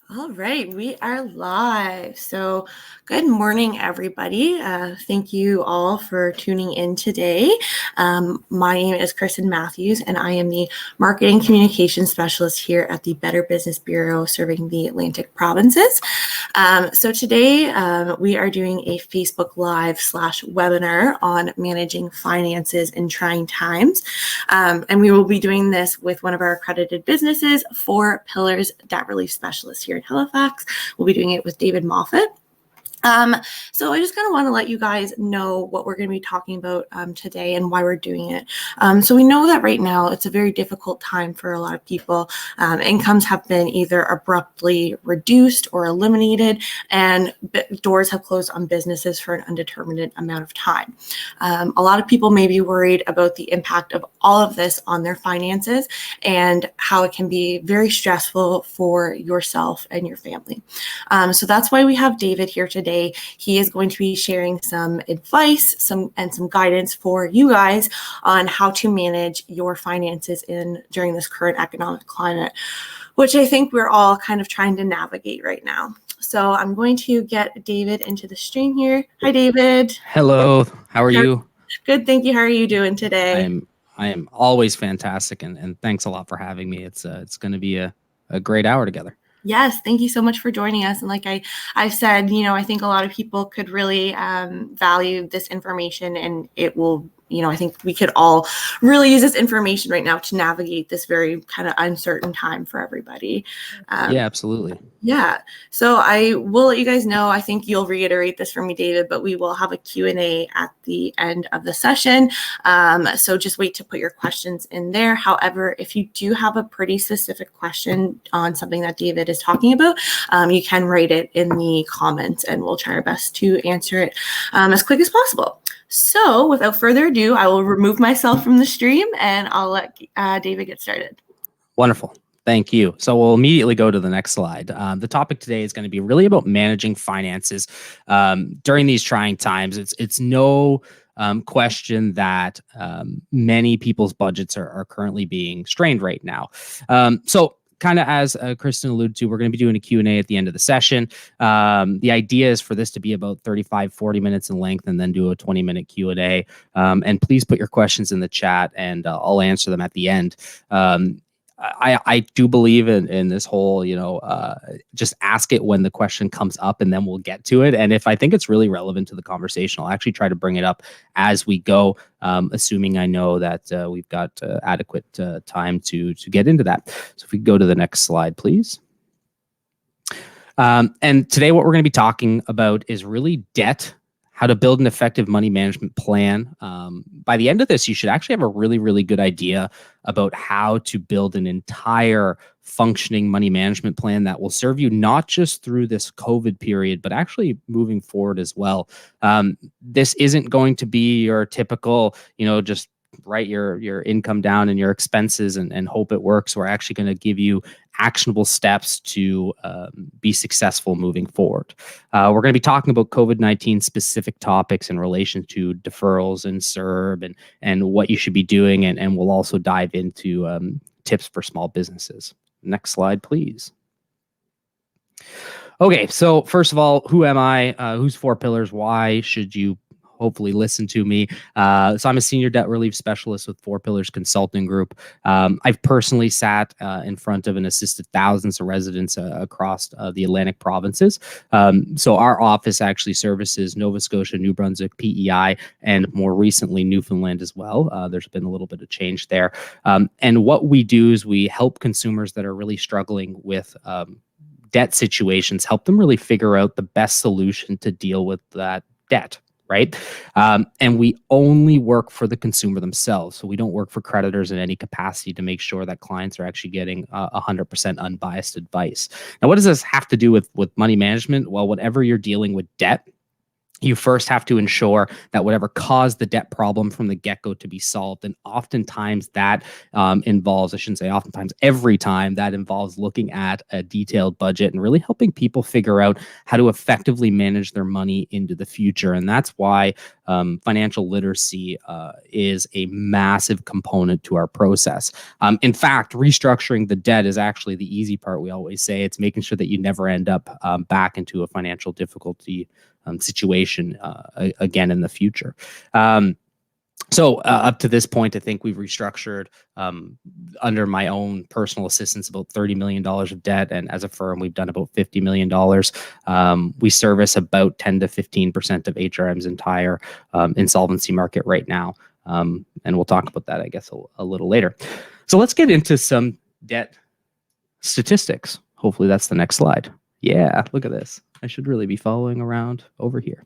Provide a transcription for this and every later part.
All right, we are live. So, good morning, everybody. Thank you all for tuning in today. My name is Kristen Matthews, and I am the Marketing Communications Specialist here at the Better Business Bureau serving the Atlantic provinces. So, today we are doing a Facebook Live / webinar on managing finances in trying times. And we will be doing this with one of our accredited businesses, 4 Pillars Debt Relief Specialists here in Halifax. We'll be doing it with David Moffat. So I just kind of want to let you guys know what we're going to be talking about today and why we're doing it. So we know that right now it's a very difficult time for a lot of people. Incomes have been either abruptly reduced or eliminated, and doors have closed on businesses for an indeterminate amount of time. A lot of people may be worried about the impact of all of this on their finances and how it can be very stressful for yourself and your family. So that's why we have David here today. He is going to be sharing some advice, some guidance for you guys on how to manage your finances during this current economic climate, which I think we're all kind of trying to navigate right now. So I'm going to get David into the stream here. Hi, David. Hello. How are you? Good, thank you. How are you doing today? I am always fantastic, and thanks a lot for having me. It's going to be a great hour together. Yes, thank you so much for joining us. And like I've said, I think a lot of people could really value this information, and it will, I think we could all really use this information right now to navigate this very kind of uncertain time for everybody. Yeah, absolutely. Yeah. So I will let you guys know, I think you'll reiterate this for me, David, but we will have a Q&A at the end of the session. So just wait to put your questions in there. However, if you do have a pretty specific question on something that David is talking about, you can write it in the comments and we'll try our best to answer it as quick as possible. So without further ado, I will remove myself from the stream and I'll let David get started. Wonderful. Thank you. So we'll immediately go to the next slide. The topic today is going to be really about managing finances during these trying times. It's no question that many people's budgets are currently being strained right now. So kind of as Kristen alluded to, we're going to be doing a Q&A at the end of the session. The idea is for this to be about 35-40 minutes in length and then do a 20-minute Q&A. And please put your questions in the chat and I'll answer them at the end. I do believe in this whole, just ask it when the question comes up and then we'll get to it. And if I think it's really relevant to the conversation, I'll actually try to bring it up as we go, assuming I know that we've got adequate time to get into that. So if we go to the next slide, please. And today what we're going to be talking about is really debt, how to build an effective money management plan. By the end of this, you should actually have a really, really good idea about how to build an entire functioning money management plan that will serve you not just through this COVID period, but actually moving forward as well. This isn't going to be your typical, just write your income down and your expenses and hope it works. We're actually going to give you actionable steps to be successful moving forward. We're going to be talking about COVID-19 specific topics in relation to deferrals and CERB and what you should be doing. And we'll also dive into tips for small businesses. Next slide, please. Okay, so first of all, who am I? Who's 4 Pillars? Why should you hopefully listen to me? So I'm a senior debt relief specialist with 4 Pillars Consulting Group. I've personally sat in front of and assisted thousands of residents across the Atlantic provinces. So our office actually services Nova Scotia, New Brunswick, PEI, and more recently Newfoundland as well. There's been a little bit of change there. And what we do is we help consumers that are really struggling with debt situations, help them really figure out the best solution to deal with that debt. Right. And we only work for the consumer themselves. So we don't work for creditors in any capacity to make sure that clients are actually getting 100% unbiased advice. Now, what does this have to do with money management? Well, whenever you're dealing with debt, you first have to ensure that whatever caused the debt problem from the get-go to be solved. And oftentimes that involves, I shouldn't say oftentimes, every time that involves looking at a detailed budget and really helping people figure out how to effectively manage their money into the future. And that's why financial literacy is a massive component to our process. In fact, restructuring the debt is actually the easy part. We always say it's making sure that you never end up back into a financial difficulty situation again in the future. So up to this point, I think we've restructured under my own personal assistance about $30 million of debt. And as a firm, we've done about $50 million. We service about 10 to 15% of HRM's entire insolvency market right now. And we'll talk about that, I guess, a little later. So let's get into some debt statistics. Hopefully that's the next slide. Yeah, look at this. I should really be following around over here.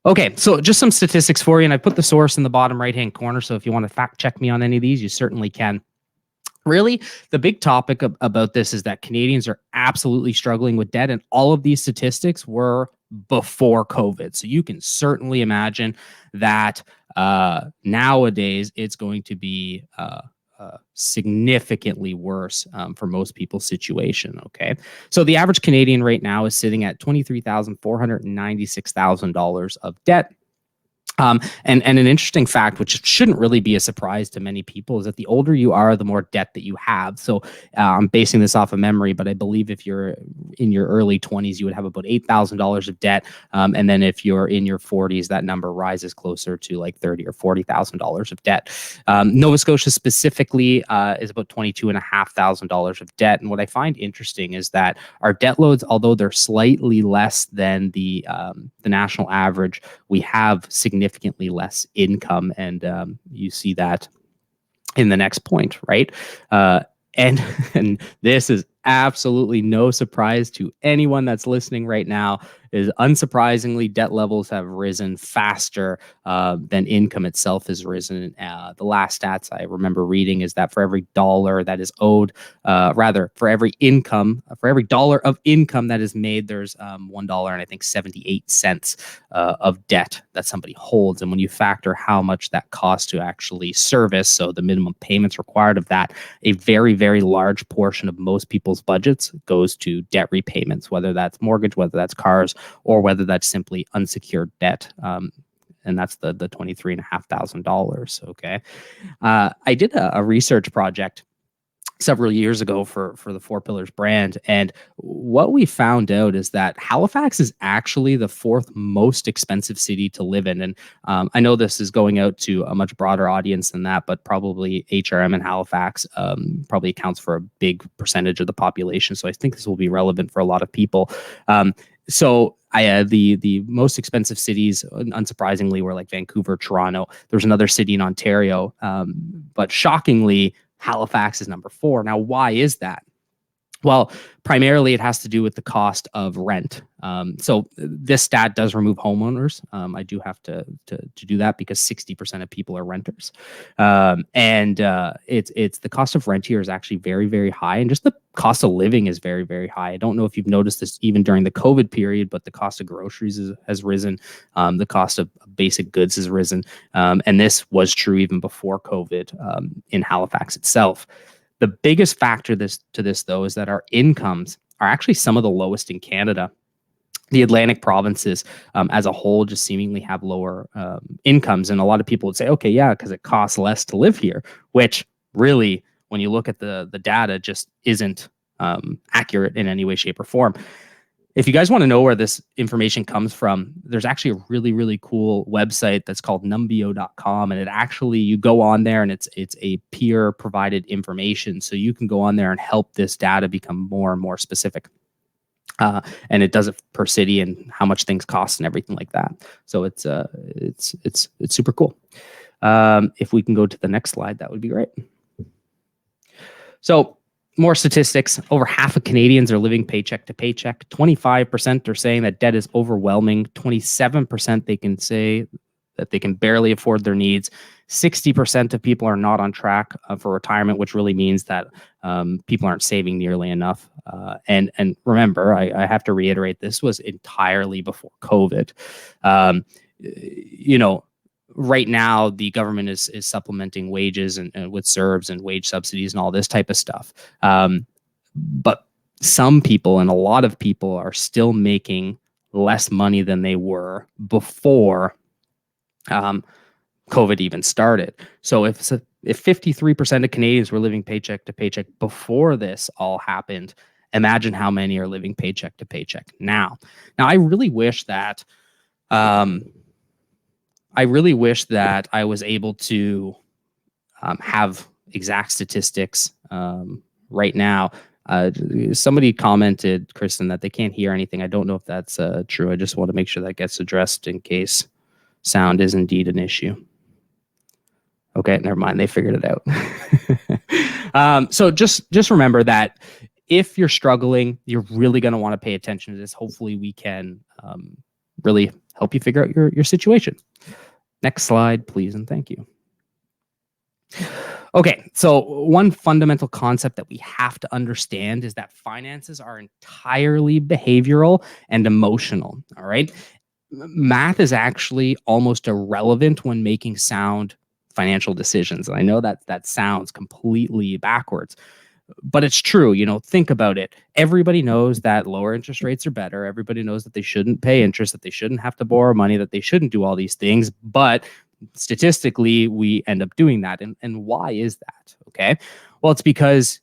Okay, so just some statistics for you, and I put the source in the bottom right-hand corner, so if you want to fact check me on any of these, you certainly can. Really, the big topic about this is that Canadians are absolutely struggling with debt, and all of these statistics were before COVID. So you can certainly imagine that nowadays it's going to be significantly worse for most people's situation. Okay, so the average Canadian right now is sitting at $23,496,000 of debt. And an interesting fact, which shouldn't really be a surprise to many people, is that the older you are, the more debt that you have. So I'm basing this off of memory, but I believe if you're in your early 20s, you would have about $8,000 of debt. And then if you're in your 40s, that number rises closer to like $30,000 or $40,000 of debt. Nova Scotia specifically is about $22,500 of debt. And what I find interesting is that our debt loads, although they're slightly less than the national average, we have significantly less income, and you see that in the next point, right? And this is absolutely no surprise to anyone that's listening right now, is unsurprisingly, debt levels have risen faster than income itself has risen. The last stats I remember reading is that for every dollar that is owed, for every dollar of income that is made, there's $1 and I think 78 cents of debt that somebody holds. And when you factor how much that costs to actually service, so the minimum payments required of that, a very, very large portion of most people's budgets goes to debt repayments, whether that's mortgage, whether that's cars, or whether that's simply unsecured debt. And that's the $23,500. Okay. I did a research project several years ago for the Four Pillars brand. And what we found out is that Halifax is actually the fourth most expensive city to live in. And I know this is going out to a much broader audience than that, but probably HRM in Halifax probably accounts for a big percentage of the population. So I think this will be relevant for a lot of people. So the most expensive cities, unsurprisingly, were like Vancouver, Toronto. There's another city in Ontario, but shockingly, Halifax is number 4. Now, why is that? Well, primarily it has to do with the cost of rent. So this stat does remove homeowners. I do have to do that because 60% of people are renters. And it's the cost of rent here is actually very, very high. And just the cost of living is very, very high. I don't know if you've noticed this even during the COVID period, but the cost of groceries has risen. The cost of basic goods has risen. And this was true even before COVID in Halifax itself. The biggest factor to this, though, is that our incomes are actually some of the lowest in Canada. The Atlantic provinces as a whole just seemingly have lower incomes. And a lot of people would say, okay, yeah, because it costs less to live here, which really, when you look at the data, just isn't accurate in any way, shape, or form. If you guys want to know where this information comes from, there's actually a really, really cool website that's called numbeo.com. And it actually, you go on there and it's a peer provided information. So you can go on there and help this data become more and more specific. And it does it per city and how much things cost and everything like that. So it's super cool. If we can go to the next slide, that would be great. So more statistics. Over half of Canadians are living paycheck to paycheck. 25% are saying that debt is overwhelming. 27% they can say that they can barely afford their needs. 60% of people are not on track for retirement, which really means that people aren't saving nearly enough. And remember, I have to reiterate, this was entirely before COVID. Right now, the government is supplementing wages and with CERBs and wage subsidies and all this type of stuff. But some people and a lot of people are still making less money than they were before COVID even started. So if 53% of Canadians were living paycheck to paycheck before this all happened, imagine how many are living paycheck to paycheck now. Now, I really wish that I was able to have exact statistics right now. Somebody commented, Kristen, that they can't hear anything. I don't know if that's true. I just want to make sure that gets addressed in case sound is indeed an issue. Okay, never mind. They figured it out. So just remember that if you're struggling, you're really going to want to pay attention to this. Hopefully, we can really help you figure out your situation. Next slide, please, and thank you. Okay, so one fundamental concept that we have to understand is that finances are entirely behavioral and emotional. All right, math is actually almost irrelevant when making sound financial decisions. And I know that sounds completely backwards, but it's true. Think about it. Everybody knows that lower interest rates are better. Everybody knows that they shouldn't pay interest, that they shouldn't have to borrow money, that they shouldn't do all these things. But statistically, we end up doing that. And why is that? Okay. Well, it's because,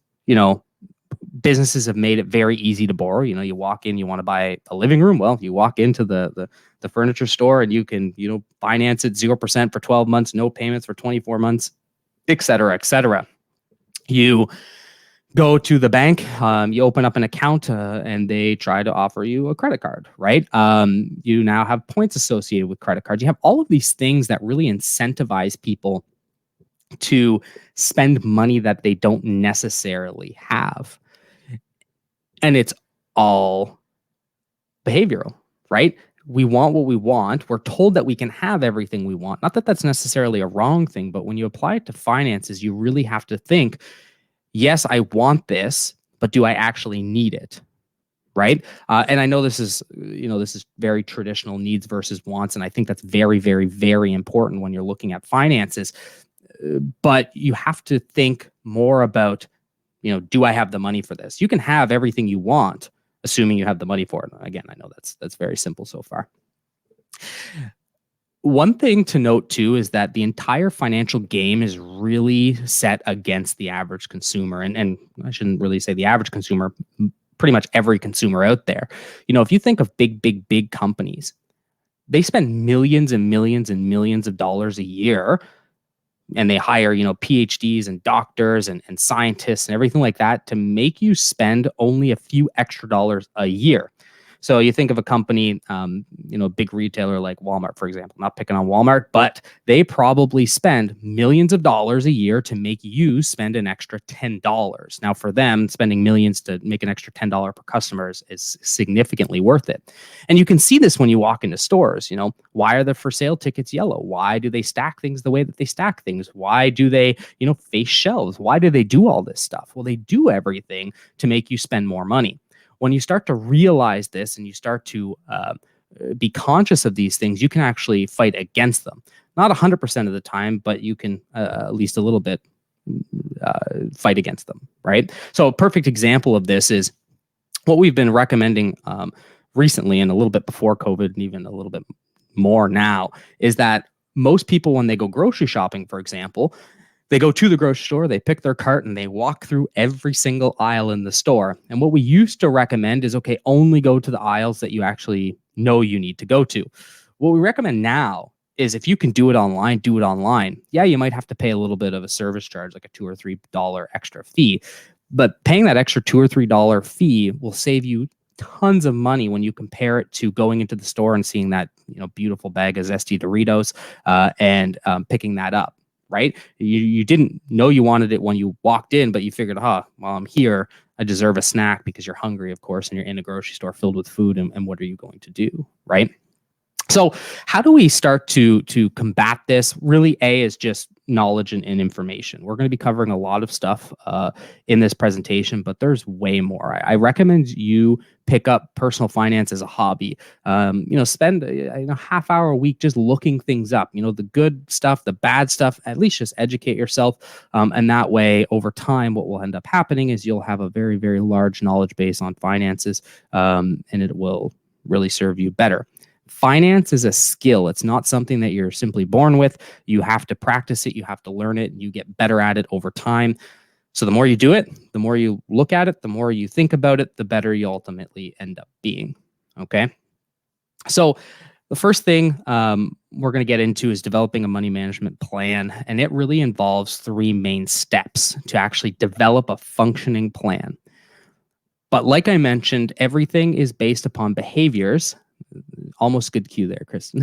businesses have made it very easy to borrow. You walk in, you want to buy a living room. Well, you walk into the furniture store and you can, finance it 0% for 12 months, no payments for 24 months, et cetera, et cetera. You go to the bank, you open up an account, and they try to offer you a credit card, right? You now have points associated with credit cards. You have all of these things that really incentivize people to spend money that they don't necessarily have. And it's all behavioral, right? We want what we want. We're told that we can have everything we want. Not that that's necessarily a wrong thing, but when you apply it to finances, you really have to think, yes, I want this, but do I actually need it? Right. And I know this is very traditional needs versus wants. And I think that's very, very, very important when you're looking at finances. But you have to think more about, do I have the money for this? You can have everything you want, assuming you have the money for it. Again, I know that's very simple so far. One thing to note, too, is that the entire financial game is really set against the average consumer. And I shouldn't really say the average consumer, pretty much every consumer out there. If you think of big companies, they spend millions and millions and millions of dollars a year, and they hire, PhDs and doctors and scientists and everything like that to make you spend only a few extra dollars a year. So you think of a company, a big retailer like Walmart, for example. Not picking on Walmart, but they probably spend millions of dollars a year to make you spend an extra $10. Now, for them, spending millions to make an extra $10 per customer is significantly worth it. And you can see this when you walk into stores. Why are the for sale tickets yellow? Why do they stack things the way that they stack things? Why do they, face shelves? Why do they do all this stuff? Well, they do everything to make you spend more money. When you start to realize this and you start to be conscious of these things, you can actually fight against them. Not 100% of the time, but you can at least a little bit fight against them, right? So a perfect example of this is what we've been recommending recently and a little bit before COVID and even a little bit more now is that most people, when they go grocery shopping, for example, they go to the grocery store, they pick their cart, and they walk through every single aisle in the store. And what we used to recommend is, okay, only go to the aisles that you actually know you need to go to. What we recommend now is if you can do it online, do it online. Yeah, you might have to pay a little bit of a service charge, like a $2 or $3 extra fee. But paying that extra $2 or $3 fee will save you tons of money when you compare it to going into the store and seeing that beautiful bag of zesty Doritos and picking that up. Right? You didn't know you wanted it when you walked in, but you figured, while I'm here, I deserve a snack because you're hungry, of course, and you're in a grocery store filled with food. And what are you going to do? Right? So how do we start to combat this? Really, A, is just knowledge and information. We're going to be covering a lot of stuff in this presentation, but there's way more. I recommend you pick up personal finance as a hobby. Spend a half hour a week just looking things up. The good stuff, the bad stuff. At least just educate yourself, and that way, over time, what will end up happening is you'll have a very, very large knowledge base on finances, and it will really serve you better. Finance is a skill. It's not something that you're simply born with. You have to practice it. You have to learn it. And you get better at it over time. So the more you do it, the more you look at it, the more you think about it, the better you ultimately end up being. Okay. So the first thing we're going to get into is developing a money management plan. And it really involves 3 main steps to actually develop a functioning plan. But like I mentioned, everything is based upon behaviors. Almost good cue there, Kristen.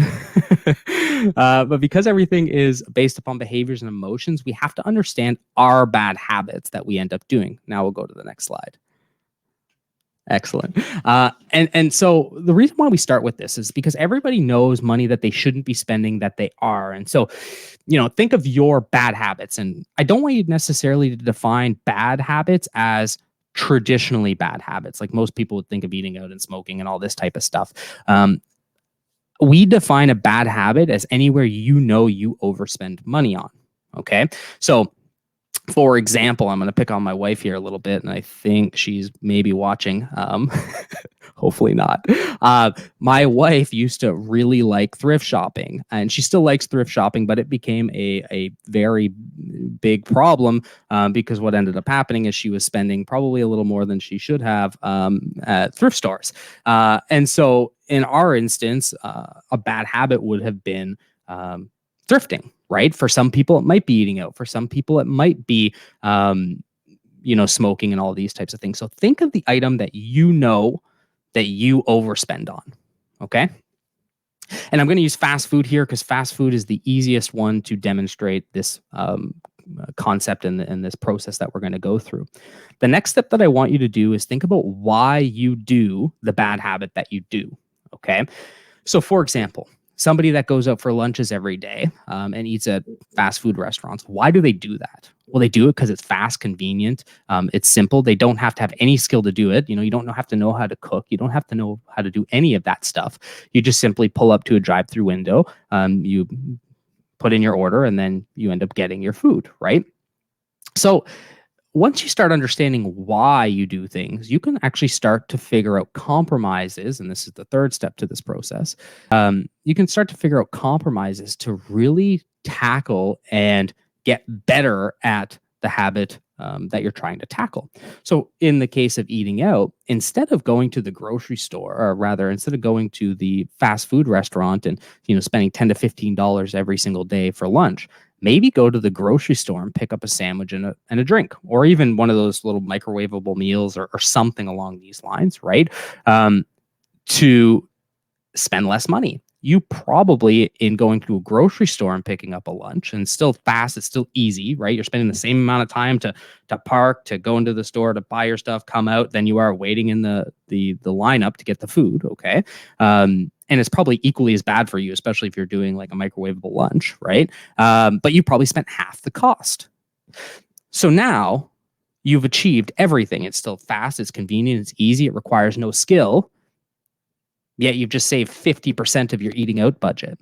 But because everything is based upon behaviors and emotions, we have to understand our bad habits that we end up doing. Now we'll go to the next slide. Excellent. And so the reason why we start with this is because everybody knows money that they shouldn't be spending that they are. And so, think of your bad habits. And I don't want you necessarily to define bad habits as traditionally bad habits. Like most people would think of eating out and smoking and all this type of stuff. We define a bad habit as anywhere you overspend money on. Okay. So, for example, I'm going to pick on my wife here a little bit, and I think she's maybe watching. Hopefully not. My wife used to really like thrift shopping, and she still likes thrift shopping, but it became a very big problem because what ended up happening is she was spending probably a little more than she should have at thrift stores. And so in our instance, a bad habit would have been thrifting, right? For some people, it might be eating out. For some people, it might be, smoking and all these types of things. So think of the item that that you overspend on, okay? And I'm going to use fast food here because fast food is the easiest one to demonstrate this concept and this process that we're going to go through. The next step that I want you to do is think about why you do the bad habit that you do, okay? So for example, somebody that goes out for lunches every day and eats at fast food restaurants, why do they do that? Well, they do it because it's fast, convenient. It's simple. They don't have to have any skill to do it. You don't have to know how to cook. You don't have to know how to do any of that stuff. You just simply pull up to a drive-through window. You put in your order, and then you end up getting your food, right? So once you start understanding why you do things, you can actually start to figure out compromises. And this is the third step to this process. You can start to figure out compromises to really tackle and get better at the habit that you're trying to tackle. So in the case of eating out, instead of going to the grocery store, or rather, instead of going to the fast food restaurant and spending $10 to $15 every single day for lunch, maybe go to the grocery store and pick up a sandwich and a drink, or even one of those little microwavable meals or something along these lines, right? To spend less money. You probably, in going to a grocery store and picking up a lunch, and still fast, it's still easy, right? You're spending the same amount of time to park, to go into the store, to buy your stuff, come out, than you are waiting in the lineup to get the food, okay? And it's probably equally as bad for you, especially if you're doing like a microwavable lunch, right? But you probably spent half the cost. So now you've achieved everything. It's still fast, it's convenient, it's easy, it requires no skill. Yet you've just saved 50% of your eating out budget,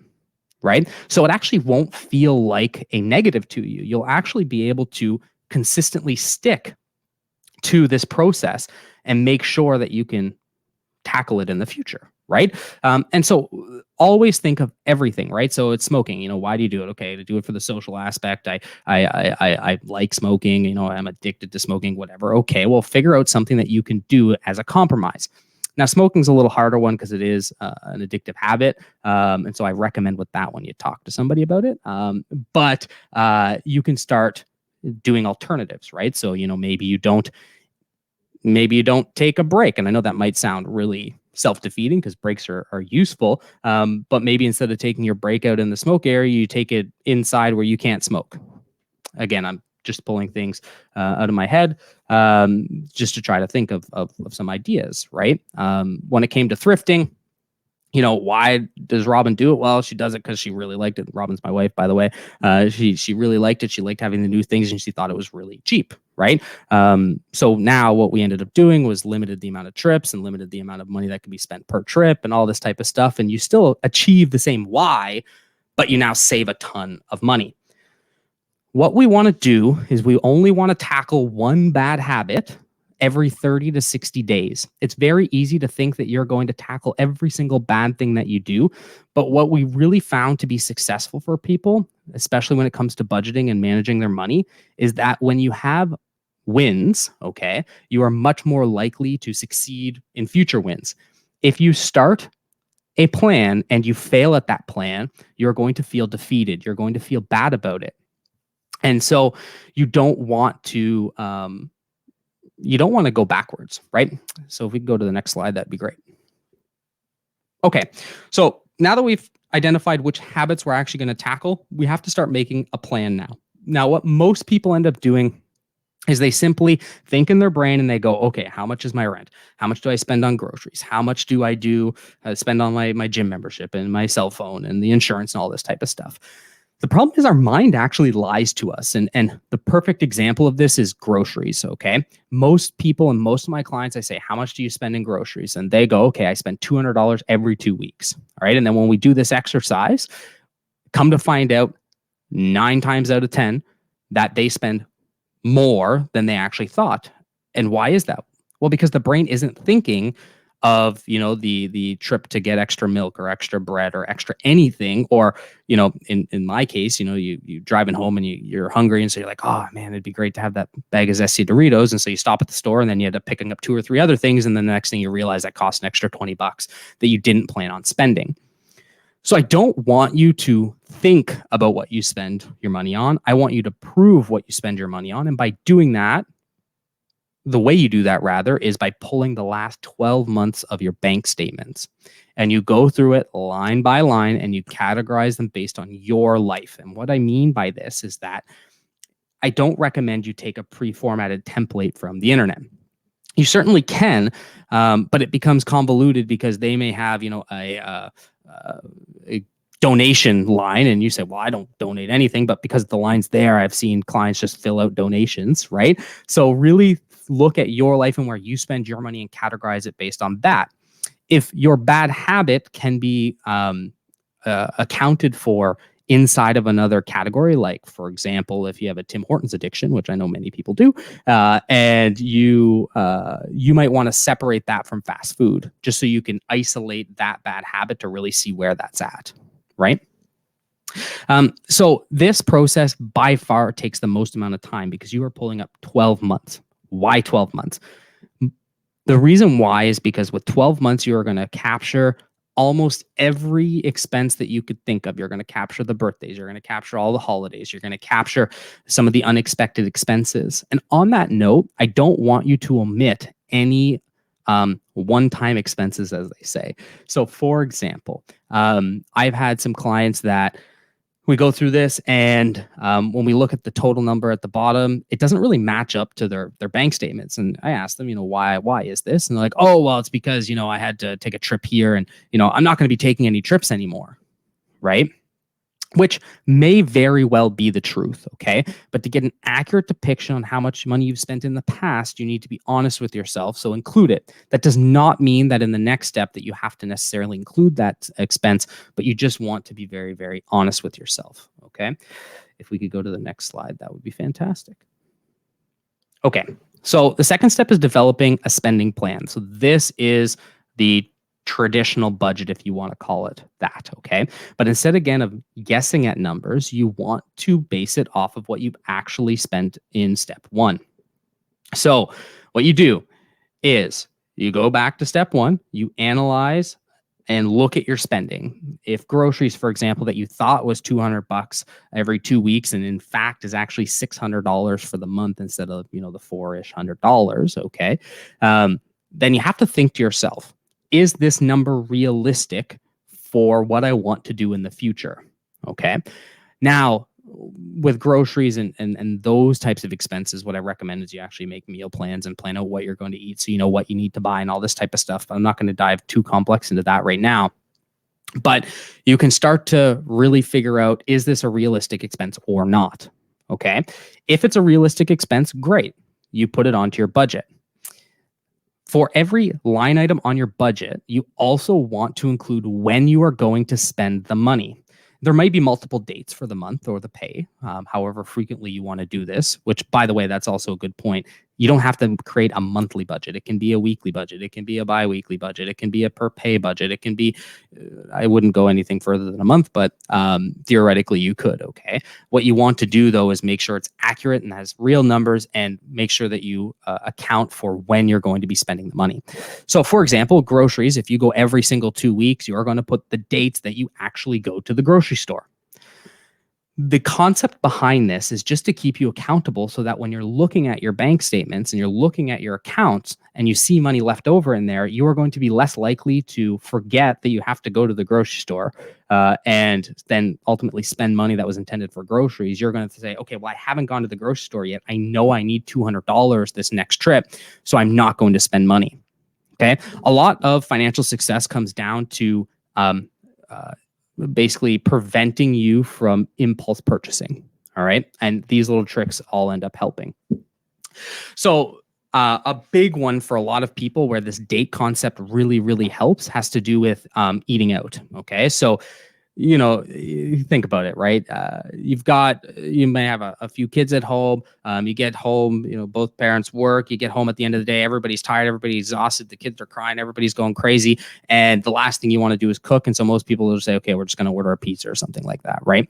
right? So it actually won't feel like a negative to you. You'll actually be able to consistently stick to this process and make sure that you can tackle it in the future, right? And so always think of everything, right? So it's smoking. Why do you do it? Okay, to do it for the social aspect. I like smoking. I'm addicted to smoking. Whatever. Okay, well, figure out something that you can do as a compromise. Now, smoking's a little harder one because it is an addictive habit. And so I recommend with that one, you talk to somebody about it. But you can start doing alternatives, right? So, maybe you don't take a break. And I know that might sound really self-defeating because breaks are useful. But maybe instead of taking your break out in the smoke area, you take it inside where you can't smoke. Again, I'm just pulling things out of my head just to try to think of some ideas, right? When it came to thrifting, why does Robin do it? Well, she does it because she really liked it. Robin's my wife, by the way. She really liked it. She liked having the new things, and she thought it was really cheap, right? So now what we ended up doing was limited the amount of trips and limited the amount of money that could be spent per trip and all this type of stuff. And you still achieve the same why, but you now save a ton of money. What we want to do is we only want to tackle one bad habit every 30 to 60 days. It's very easy to think that you're going to tackle every single bad thing that you do. But what we really found to be successful for people, especially when it comes to budgeting and managing their money, is that when you have wins, okay, you are much more likely to succeed in future wins. If you start a plan and you fail at that plan, you're going to feel defeated. You're going to feel bad about it. And so you don't want to go backwards, right? So if we go to the next slide, that'd be great. Okay, so now that we've identified which habits we're actually going to tackle, we have to start making a plan now. Now, what most people end up doing is they simply think in their brain and they go, okay, how much is my rent? How much do I spend on groceries? How much do I spend on my gym membership and my cell phone and the insurance and all this type of stuff? The problem is our mind actually lies to us. And the perfect example of this is groceries, okay? Most people and most of my clients, I say, how much do you spend in groceries? And they go, okay, I spend $200 every 2 weeks, all right? And then when we do this exercise, come to find out 9 times out of 10 that they spend more than they actually thought. And why is that? Well, because the brain isn't thinking of, the trip to get extra milk or extra bread or extra anything, or, in my case, you driving home and you're hungry. And so you're like, oh man, it'd be great to have that bag of zesty Doritos. And so you stop at the store and then you end up picking up 2 or 3 other things. And then the next thing you realize that costs an extra $20 that you didn't plan on spending. So I don't want you to think about what you spend your money on. I want you to prove what you spend your money on. And by doing that, the way you do that rather is by pulling the last 12 months of your bank statements, and you go through it line by line and you categorize them based on your life. And what I mean by this is that I don't recommend you take a pre-formatted template from the internet. You certainly can, but it becomes convoluted because they may have, a donation line, and you say, well, I don't donate anything, but because the line's there, I've seen clients just fill out donations, right? So really look at your life and where you spend your money and categorize it based on that. If your bad habit can be accounted for inside of another category, like for example, if you have a Tim Hortons addiction, which I know many people do, and you might want to separate that from fast food, just so you can isolate that bad habit to really see where that's at, right? So this process by far takes the most amount of time because you are pulling up 12 months. Why 12 months? The reason why is because with 12 months, you are going to capture almost every expense that you could think of. You're going to capture the birthdays. You're going to capture all the holidays. You're going to capture some of the unexpected expenses. And on that note, I don't want you to omit any one-time expenses, as they say. So for example, I've had some clients that we go through this, and when we look at the total number at the bottom, it doesn't really match up to their bank statements. And I asked them, why is this? And they're like, oh, well, it's because, I had to take a trip here, and, I'm not going to be taking any trips anymore, right? Which may very well be the truth, okay? But to get an accurate depiction on how much money you've spent in the past, you need to be honest with yourself, so include it. That does not mean that in the next step that you have to necessarily include that expense, but you just want to be very, very honest with yourself, okay? If we could go to the next slide, that would be fantastic. Okay, so the second step is developing a spending plan. So this is the traditional budget, if you want to call it that, okay? But instead, again, of guessing at numbers, you want to base it off of what you've actually spent in step 1. So what you do is you go back to step 1, you analyze and look at your spending. If groceries, for example, that you thought was $200 every 2 weeks, and in fact is actually $600 for the month instead of, the $400-ish, okay? Then you have to think to yourself, is this number realistic for what I want to do in the future? Okay. Now, with groceries and those types of expenses, what I recommend is you actually make meal plans and plan out what you're going to eat, so you know what you need to buy and all this type of stuff. But I'm not going to dive too complex into that right now. But you can start to really figure out, is this a realistic expense or not? Okay. If it's a realistic expense, great. You put it onto your budget. For every line item on your budget, you also want to include when you are going to spend the money. There might be multiple dates for the month or the pay, however frequently you want to do this, which, by the way, that's also a good point. You don't have to create a monthly budget. It can be a weekly budget. It can be a bi-weekly budget. It can be a per pay budget. It can be, I wouldn't go anything further than a month, but theoretically you could, okay? What you want to do though is make sure it's accurate and has real numbers, and make sure that you account for when you're going to be spending the money. So for example, groceries, if you go every single 2 weeks, you're going to put the dates that you actually go to the grocery store. The concept behind this is just to keep you accountable, so that when you're looking at your bank statements and you're looking at your accounts and you see money left over in there, you are going to be less likely to forget that you have to go to the grocery store and then ultimately spend money that was intended for groceries. You're going to say, okay, well, I haven't gone to the grocery store yet. I know I need $200 this next trip, so I'm not going to spend money. Okay. A lot of financial success comes down to basically preventing you from impulse purchasing. All right. And these little tricks all end up helping. So a big one for a lot of people where this date concept really, really helps has to do with eating out. Okay. So, you think about it, right? You may have a few kids at home. You get home, both parents work. You get home at the end of the day, everybody's tired, everybody's exhausted, the kids are crying, everybody's going crazy. And the last thing you want to do is cook. And so most people will say, okay, we're just going to order a pizza or something like that, right?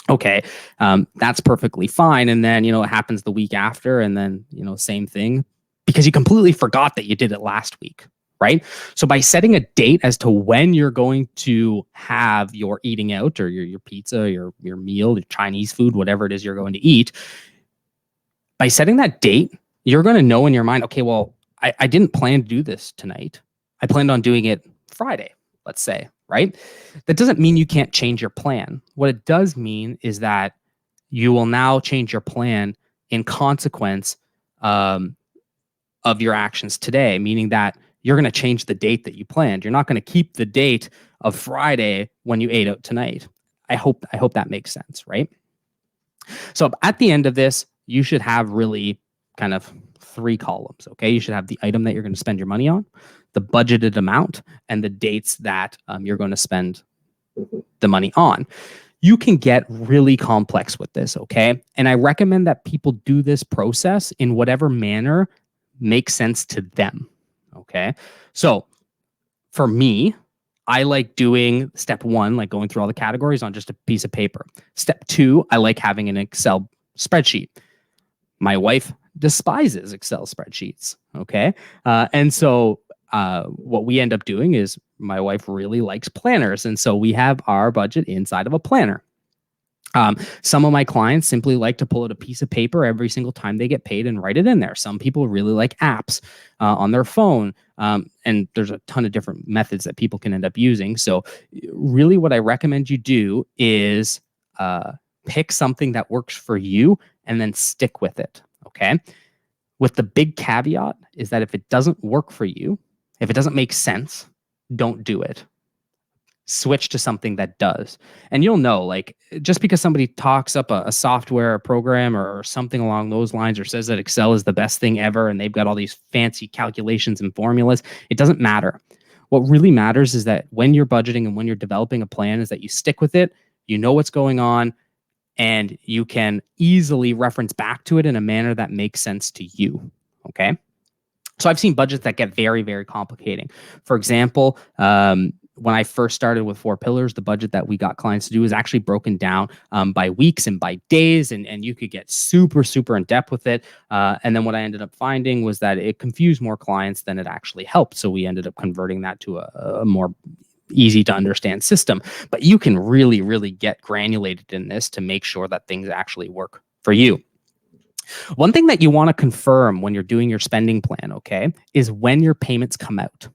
Okay, that's perfectly fine. And then, it happens the week after, and then, same thing, because you completely forgot that you did it last week. Right. So by setting a date as to when you're going to have your eating out, or your pizza, your meal, your Chinese food, whatever it is you're going to eat, by setting that date, you're going to know in your mind, okay, well, I didn't plan to do this tonight. I planned on doing it Friday, let's say, right? That doesn't mean you can't change your plan. What it does mean is that you will now change your plan in consequence of your actions today, meaning that you're going to change the date that you planned. You're not going to keep the date of Friday when you ate out tonight. I hope that makes sense, right? So at the end of this, you should have really kind of 3 columns, okay? You should have the item that you're going to spend your money on, the budgeted amount, and the dates that you're going to spend the money on. You can get really complex with this, okay? And I recommend that people do this process in whatever manner makes sense to them. Okay. So for me, I like doing step 1, like going through all the categories on just a piece of paper. Step 2, I like having an Excel spreadsheet. My wife despises Excel spreadsheets. Okay. And so what we end up doing is my wife really likes planners. And so we have our budget inside of a planner. Some of my clients simply like to pull out a piece of paper every single time they get paid and write it in there. Some people really like apps on their phone. And there's a ton of different methods that people can end up using. So really what I recommend you do is pick something that works for you and then stick with it. Okay. With the big caveat is that if it doesn't work for you, if it doesn't make sense, don't do it. Switch to something that does. And you'll know, like, just because somebody talks up a software, a program, or something along those lines, or says that Excel is the best thing ever and they've got all these fancy calculations and formulas, it doesn't matter. What really matters is that when you're budgeting and when you're developing a plan is that you stick with it, you know what's going on, and you can easily reference back to it in a manner that makes sense to you. Okay. So I've seen budgets that get very, very complicating. For example, when I first started with 4 Pillars, the budget that we got clients to do is actually broken down by weeks and by days, and you could get super, super in depth with it. And then what I ended up finding was that it confused more clients than it actually helped. So we ended up converting that to a more easy to understand system. But you can really, really get granulated in this to make sure that things actually work for you. One thing that you want to confirm when you're doing your spending plan, okay, is when your payments come out.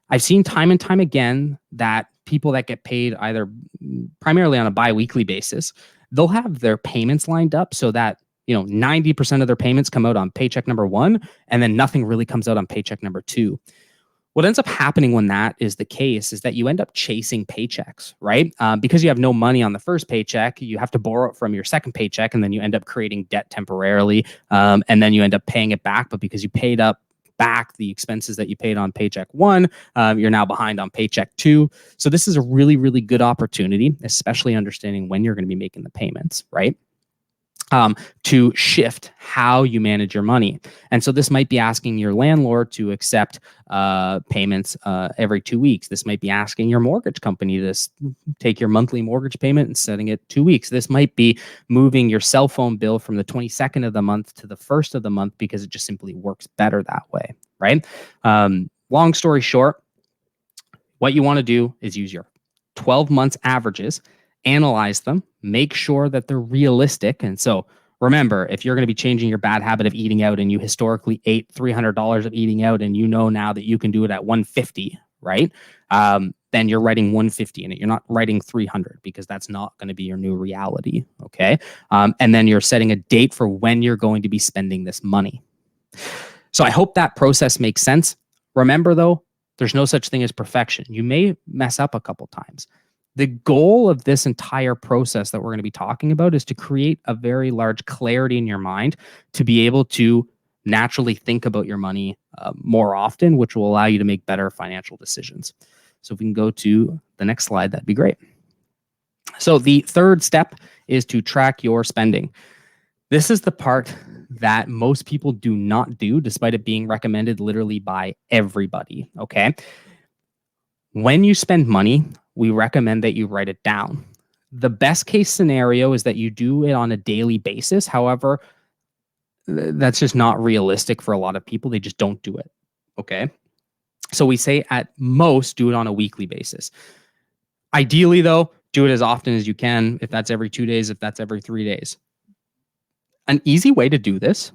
I've seen time and time again that people that get paid either primarily on a bi-weekly basis, they'll have their payments lined up so that 90% of their payments come out on paycheck number 1, and then nothing really comes out on paycheck number 2. What ends up happening when that is the case is that you end up chasing paychecks, right? Because you have no money on the first paycheck, you have to borrow it from your second paycheck, and then you end up creating debt temporarily, and then you end up paying it back. But because you paid up back the expenses that you paid on paycheck 1, you're now behind on paycheck 2. So this is a really, really good opportunity, especially understanding when you're going to be making the payments, right? to shift how you manage your money. And so this might be asking your landlord to accept payments every 2 weeks. This might be asking your mortgage company to take your monthly mortgage payment and setting it 2 weeks. This might be moving your cell phone bill from the 22nd of the month to the 1st of the month because it just simply works better that way, right? Long story short, what you want to do is use your 12 months averages, analyze them, make sure that they're realistic. And so remember, if you're going to be changing your bad habit of eating out and you historically ate $300 of eating out and you know now that you can do it at 150, right? Then you're writing 150 in it. You're not writing 300 because that's not going to be your new reality. Okay. And then you're setting a date for when you're going to be spending this money. So I hope that process makes sense. Remember though, there's no such thing as perfection. You may mess up a couple times. The goal of this entire process that we're going to be talking about is to create a very large clarity in your mind to be able to naturally think about your money more often, which will allow you to make better financial decisions. So if we can go to the next slide, that'd be great. So the third step is to track your spending. This is the part that most people do not do, despite it being recommended literally by everybody, okay? When you spend money, we recommend that you write it down. The best case scenario is that you do it on a daily basis. However, that's just not realistic for a lot of people. They just don't do it, okay? So we say at most, do it on a weekly basis. Ideally, though, do it as often as you can. If that's every 2 days, if that's every 3 days. An easy way to do this,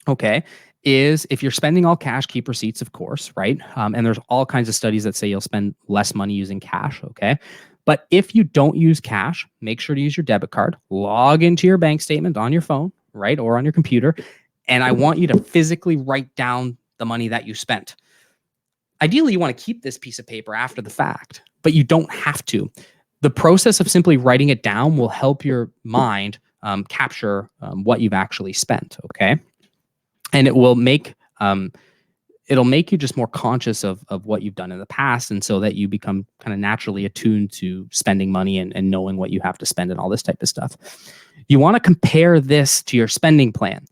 okay, is if you're spending all cash, keep receipts, of course, right? And there's all kinds of studies that say you'll spend less money using cash, okay? But if you don't use cash, make sure to use your debit card, log into your bank statement on your phone, right, or on your computer, and I want you to physically write down the money that you spent. Ideally, you want to keep this piece of paper after the fact, but you don't have to. The process of simply writing it down will help your mind capture what you've actually spent, okay? And it will make it'll make you just more conscious of what you've done in the past, and so that you become kind of naturally attuned to spending money and knowing what you have to spend and all this type of stuff. You want to compare this to your spending plan.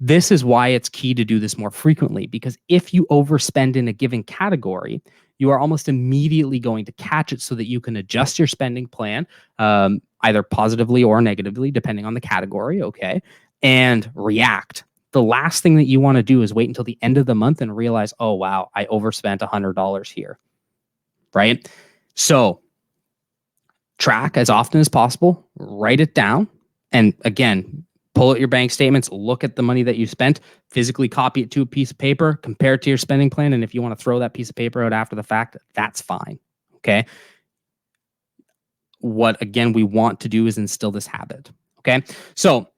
This is why it's key to do this more frequently, because if you overspend in a given category, you are almost immediately going to catch it so that you can adjust your spending plan, either positively or negatively, depending on the category, okay, and react. The last thing that you want to do is wait until the end of the month and realize, oh, wow, I overspent $100 here, right? So track as often as possible, write it down, and again, pull out your bank statements, look at the money that you spent, physically copy it to a piece of paper, compare it to your spending plan. And if you want to throw that piece of paper out after the fact, that's fine. Okay. What, again, we want to do is instill this habit. Okay. So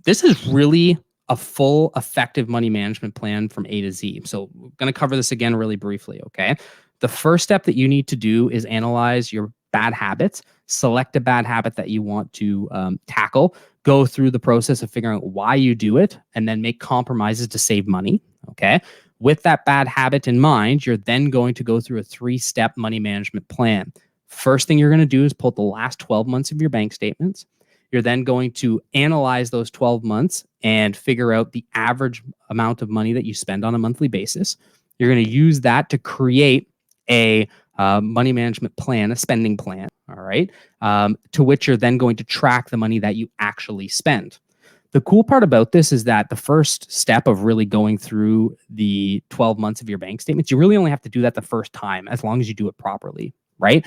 this is really a full effective money management plan from A to Z. So we're going to cover this again really briefly. Okay. The first step that you need to do is analyze your bad habits, select a bad habit that you want to tackle, go through the process of figuring out why you do it, and then make compromises to save money. Okay. With that bad habit in mind, you're then going to go through a 3-step money management plan. First thing you're going to do is pull the last 12 months of your bank statements. You're then going to analyze those 12 months and figure out the average amount of money that you spend on a monthly basis. You're going to use that to create a money management plan, a spending plan, all right, to which you're then going to track the money that you actually spend. The cool part about this is that the first step of really going through the 12 months of your bank statements, you really only have to do that the first time, as long as you do it properly, right?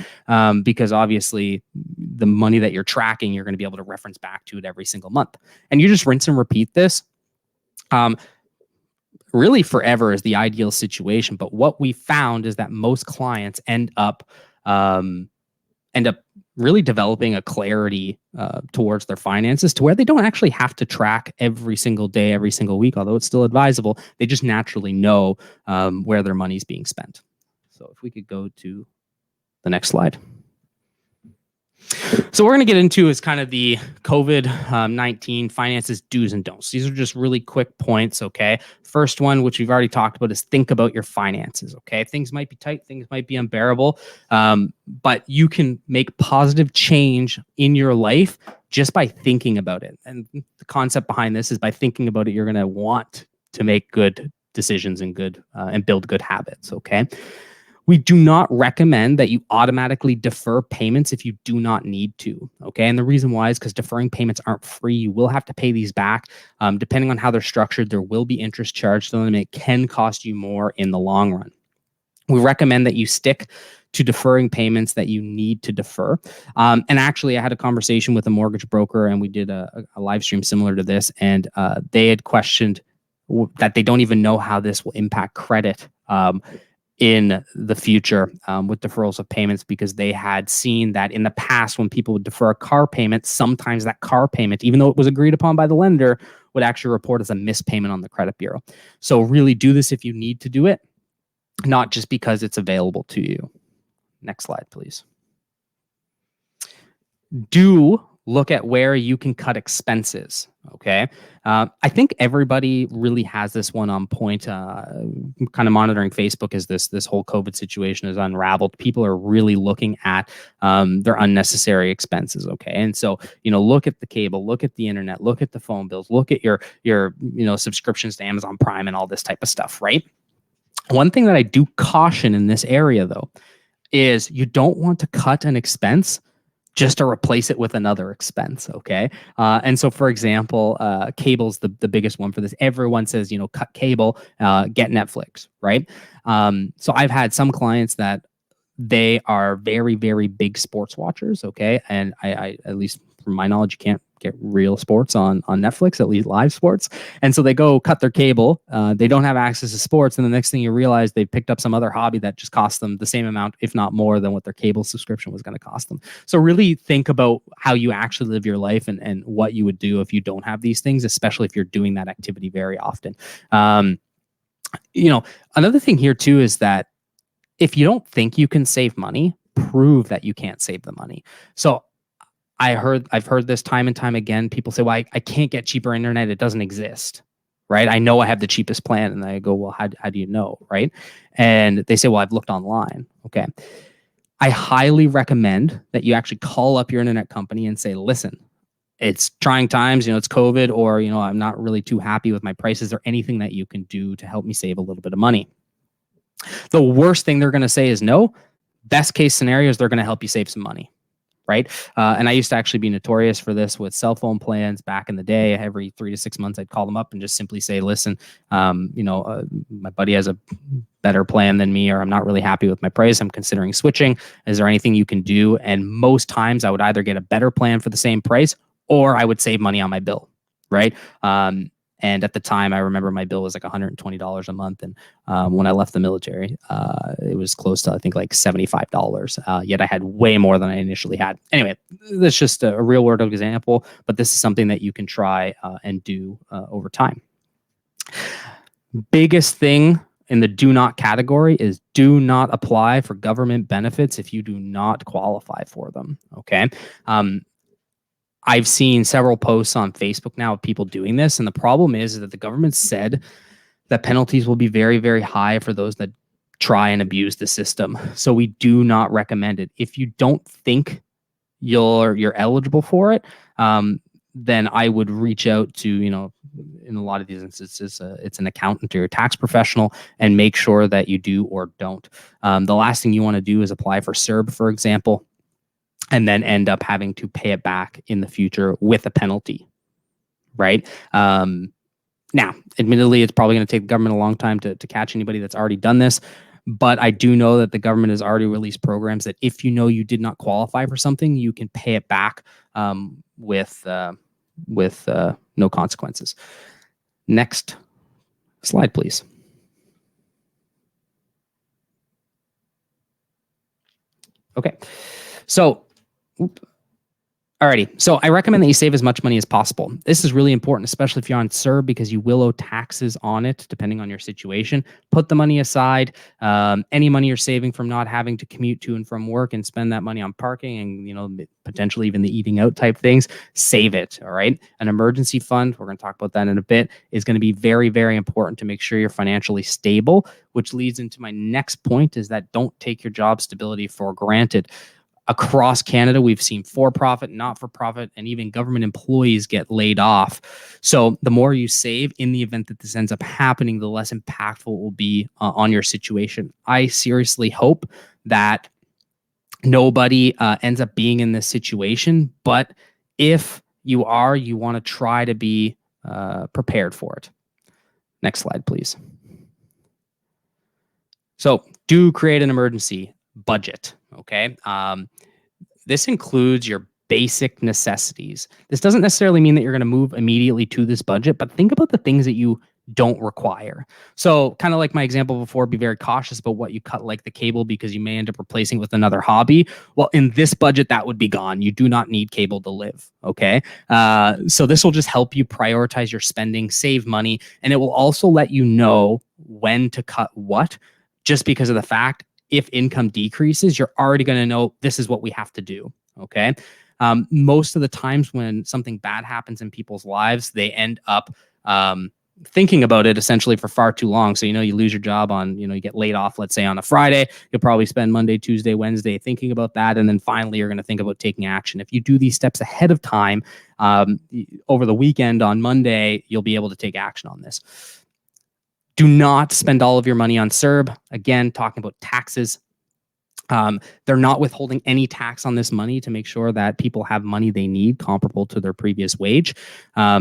Because obviously the money that you're tracking, you're going to be able to reference back to it every single month. And you just rinse and repeat this. Really forever is the ideal situation. But what we found is that most clients end up really developing a clarity towards their finances to where they don't actually have to track every single day, every single week, although it's still advisable. They just naturally know where their money's being spent. So if we could go to the next slide. So we're going to get into is kind of the COVID-19 finances do's and don'ts. These are just really quick points, okay? First one, which we've already talked about, is think about your finances, okay? Things might be tight, things might be unbearable, but you can make positive change in your life just by thinking about it. And the concept behind this is by thinking about it, you're going to want to make good decisions and and build good habits, okay? We do not recommend that you automatically defer payments if you do not need to. Okay. And the reason why is because deferring payments aren't free. You will have to pay these back. Depending on how they're structured, there will be interest charged on them. It can cost you more in the long run. We recommend that you stick to deferring payments that you need to defer. And actually, I had a conversation with a mortgage broker and we did a live stream similar to this. And they had questioned that they don't even know how this will impact credit. In the future with deferrals of payments, because they had seen that in the past when people would defer a car payment, sometimes that car payment, even though it was agreed upon by the lender, would actually report as a missed payment on the credit bureau. So really do this if you need to do it, not just because it's available to you. Next slide, please. Do look at where you can cut expenses. Okay. I think everybody really has this one on point. Kind of monitoring Facebook as this whole COVID situation is unraveled. People are really looking at their unnecessary expenses. Okay. And so, look at the cable, look at the internet, look at the phone bills, look at your subscriptions to Amazon Prime and all this type of stuff. Right. One thing that I do caution in this area, though, is you don't want to cut an expense just to replace it with another expense, okay? And so, for example, cable's the biggest one for this. Everyone says, cut cable, get Netflix, right? So I've had some clients that they are very, very big sports watchers, okay? And I at least from my knowledge, you can't get real sports on Netflix, at least live sports. And so they go cut their cable. They don't have access to sports. And the next thing you realize, they picked up some other hobby that just cost them the same amount, if not more, than what their cable subscription was going to cost them. So really think about how you actually live your life and what you would do if you don't have these things, especially if you're doing that activity very often. Another thing here too is that if you don't think you can save money, prove that you can't save the money. So I've heard this time and time again. People say, well, I can't get cheaper internet. It doesn't exist, right? I know I have the cheapest plan. And I go, well, how do you know, right? And they say, well, I've looked online. Okay. I highly recommend that you actually call up your internet company and say, listen, it's trying times, it's COVID, or, I'm not really too happy with my prices. Is there anything that you can do to help me save a little bit of money? The worst thing they're going to say is no. Best case scenario is they're going to help you save some money. Right. And I used to actually be notorious for this with cell phone plans back in the day. Every 3 to 6 months, I'd call them up and just simply say, listen, my buddy has a better plan than me, or I'm not really happy with my price. I'm considering switching. Is there anything you can do? And most times I would either get a better plan for the same price or I would save money on my bill. Right. And at the time, I remember my bill was like $120 a month. And when I left the military, it was close to, I think, like $75. Yet I had way more than I initially had. Anyway, that's just a real world example, but this is something that you can try and do over time. Biggest thing in the do not category is do not apply for government benefits if you do not qualify for them. Okay. I've seen several posts on Facebook now of people doing this. And the problem is that the government said that penalties will be very, very high for those that try and abuse the system. So we do not recommend it. If you don't think you're eligible for it, then I would reach out to, in a lot of these instances, it's an accountant or a tax professional, and make sure that you do or don't. The last thing you want to do is apply for CERB, for example, and then end up having to pay it back in the future with a penalty, right? Now, admittedly, it's probably going to take the government a long time to catch anybody that's already done this, but I do know that the government has already released programs that if you did not qualify for something, you can pay it back with no consequences. Next slide, please. Okay, so Alrighty, so I recommend that you save as much money as possible. This is really important, especially if you're on CERB, because you will owe taxes on it, depending on your situation. Put the money aside. Any money you're saving from not having to commute to and from work and spend that money on parking and potentially even the eating out type things, save it. All right. An emergency fund, we're going to talk about that in a bit, is going to be very, very important to make sure you're financially stable, which leads into my next point, is that don't take your job stability for granted. Across Canada, we've seen for-profit, not-for-profit, and even government employees get laid off. So the more you save in the event that this ends up happening, the less impactful it will be on your situation. I seriously hope that nobody ends up being in this situation. But if you are, you want to try to be prepared for it. Next slide, please. So do create an emergency budget, okay? This includes your basic necessities. This doesn't necessarily mean that you're going to move immediately to this budget, but think about the things that you don't require. So kind of like my example before, be very cautious about what you cut, like the cable, because you may end up replacing with another hobby. Well, in this budget, that would be gone. You do not need cable to live, okay? So this will just help you prioritize your spending, save money, and it will also let you know when to cut what, just because of the fact if income decreases, you're already going to know this is what we have to do. Okay. Most of the times when something bad happens in people's lives, they end up thinking about it essentially for far too long. So, you lose your job on, you get laid off, let's say on a Friday, you'll probably spend Monday, Tuesday, Wednesday thinking about that. And then finally, you're going to think about taking action. If you do these steps ahead of time, over the weekend on Monday, you'll be able to take action on this. Do not spend all of your money on CERB. Again, talking about taxes. They're not withholding any tax on this money to make sure that people have money they need comparable to their previous wage.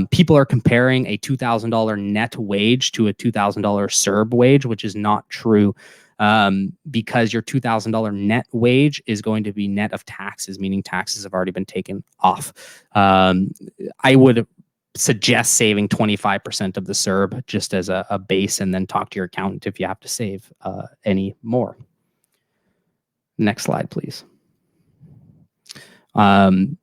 People are comparing a $2,000 net wage to a $2,000 CERB wage, which is not true, because your $2,000 net wage is going to be net of taxes, meaning taxes have already been taken off. I would suggest saving 25% of the CERB just as a base, and then talk to your accountant if you have to save any more. Next slide, please. I'm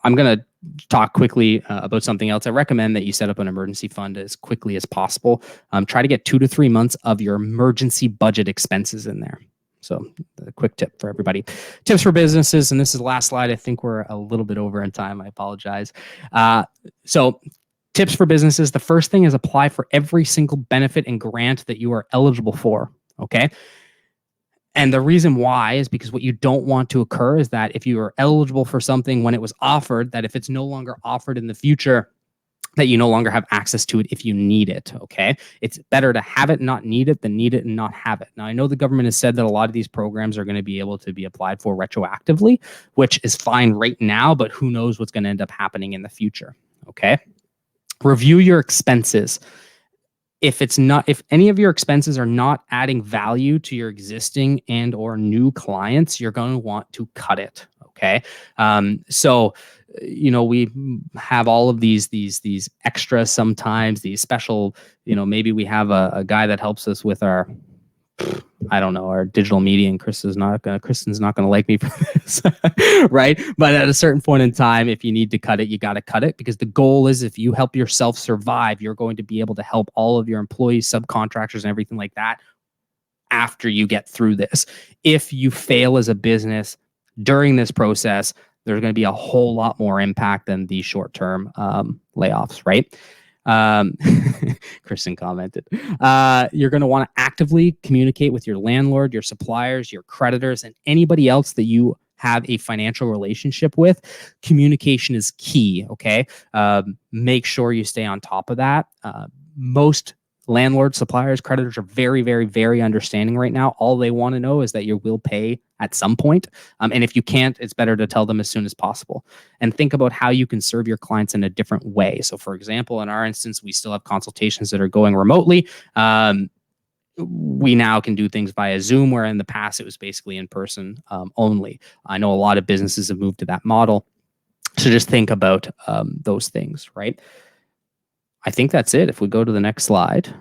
going to talk quickly about something else. I recommend that you set up an emergency fund as quickly as possible. Try to get 2 to 3 months of your emergency budget expenses in there. So a quick tip for everybody. Tips for businesses, and this is the last slide. I think we're a little bit over in time. I apologize. So tips for businesses. The first thing is apply for every single benefit and grant that you are eligible for, okay? And the reason why is because what you don't want to occur is that if you are eligible for something when it was offered, that if it's no longer offered in the future, that you no longer have access to it if you need it, okay? It's better to have it, not need it, than need it and not have it. Now, I know the government has said that a lot of these programs are going to be able to be applied for retroactively, which is fine right now, but who knows what's going to end up happening in the future, okay? Review your expenses. If any of your expenses are not adding value to your existing and or new clients, you're going to want to cut it. Okay. So, we have all of these extras sometimes, these special, maybe we have a guy that helps us with our digital media, and Kristen's not gonna like me for this, right? But at a certain point in time, if you need to cut it, you got to cut it, because the goal is, if you help yourself survive, you're going to be able to help all of your employees, subcontractors, and everything like that after you get through this. If you fail as a business during this process, there's going to be a whole lot more impact than the short-term layoffs, right? Kristen commented, you're going to want to actively communicate with your landlord, your suppliers, your creditors, and anybody else that you have a financial relationship with. Communication is key, okay? Make sure you stay on top of that. Most landlords, suppliers, creditors are very, very, very understanding right now. All they want to know is that you will pay at some point. And if you can't, it's better to tell them as soon as possible. And think about how you can serve your clients in a different way. So for example, in our instance, we still have consultations that are going remotely. We now can do things via Zoom, where in the past it was basically in person only. I know a lot of businesses have moved to that model. So just think about those things, right? I think that's it. If we go to the next slide.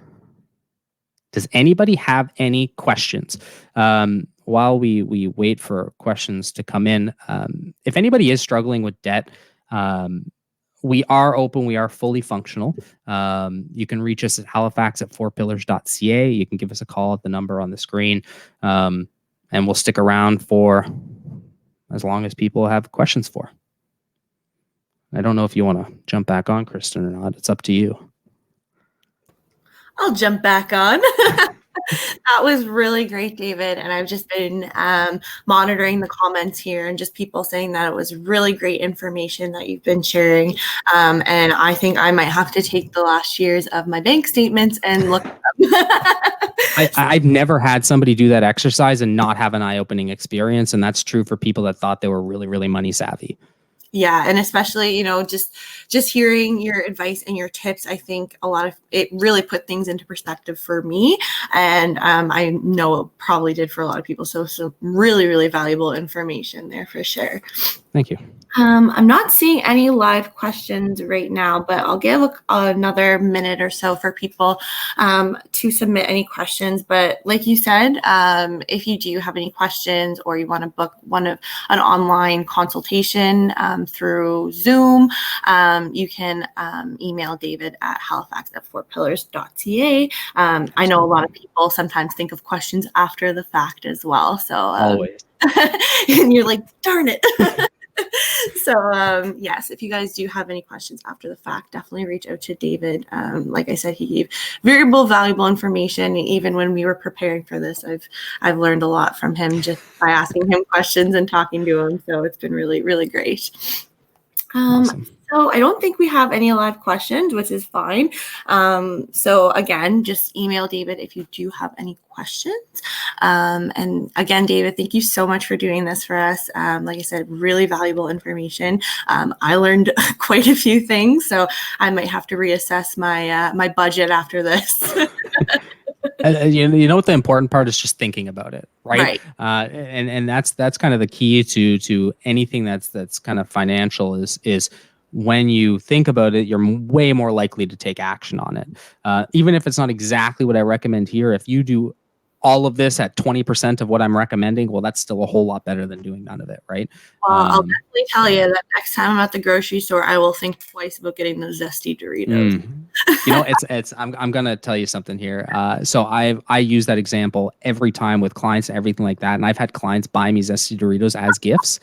Does anybody have any questions? While we wait for questions to come in, if anybody is struggling with debt, We are open. We are fully functional. You can reach us at halifax@fourpillars.ca. You can give us a call at the number on the screen, and we'll stick around for as long as people have questions for. I don't know if you want to jump back on, Kristen, or not. It's up to you. I'll jump back on. That was really great, David. And I've just been monitoring the comments here and just people saying that it was really great information that you've been sharing. And I think I might have to take the last years of my bank statements and look at them. I've never had somebody do that exercise and not have an eye-opening experience. And that's true for people that thought they were really, really money savvy. Yeah. And especially, just hearing your advice and your tips, I think it really put things into perspective for me. And I know it probably did for a lot of people. So really, really valuable information there for sure. Thank you. I'm not seeing any live questions right now, but I'll give another minute or so for people to submit any questions. But like you said, if you do have any questions or you want to book an online consultation through Zoom, you can email David at halifax@fourpillars.ca. I know a lot of people sometimes think of questions after the fact as well. So always. And you're like, darn it. So yes, if you guys do have any questions after the fact, definitely reach out to David. Like I said, he gave valuable information. Even when we were preparing for this, I've learned a lot from him just by asking him questions and talking to him. So it's been really, really great. Awesome. So I don't think we have any live questions, which is fine. So again, just email David if you do have any questions. And again, David, thank you so much for doing this for us. Like I said, really valuable information. I learned quite a few things, so I might have to reassess my budget after this. You know what the important part is? Just thinking about it, right? And that's kind of the key to anything that's kind of financial is when you think about it, you're way more likely to take action on it. Even if it's not exactly what I recommend here, if you do all of this at 20% of what I'm recommending, well, that's still a whole lot better than doing none of it, right? Well, I'll definitely tell you that next time I'm at the grocery store, I will think twice about getting those zesty Doritos. I'm gonna tell you something here. So I use that example every time with clients and everything like that, and I've had clients buy me zesty Doritos as gifts,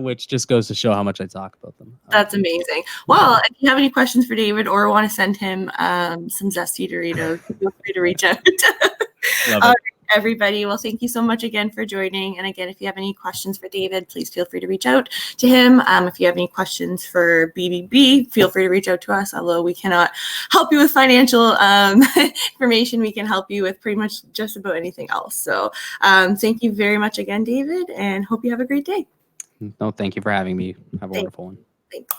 which just goes to show how much I talk about them. That's amazing. Well, if you have any questions for David or want to send him some zesty Doritos, feel free to reach out. Love it. Everybody. Well, thank you so much again for joining. And again, if you have any questions for David, please feel free to reach out to him. If you have any questions for BBB, feel free to reach out to us. Although we cannot help you with financial information, we can help you with pretty much just about anything else. So thank you very much again, David, and hope you have a great day. No, thank you for having me. Have a wonderful one. Thanks.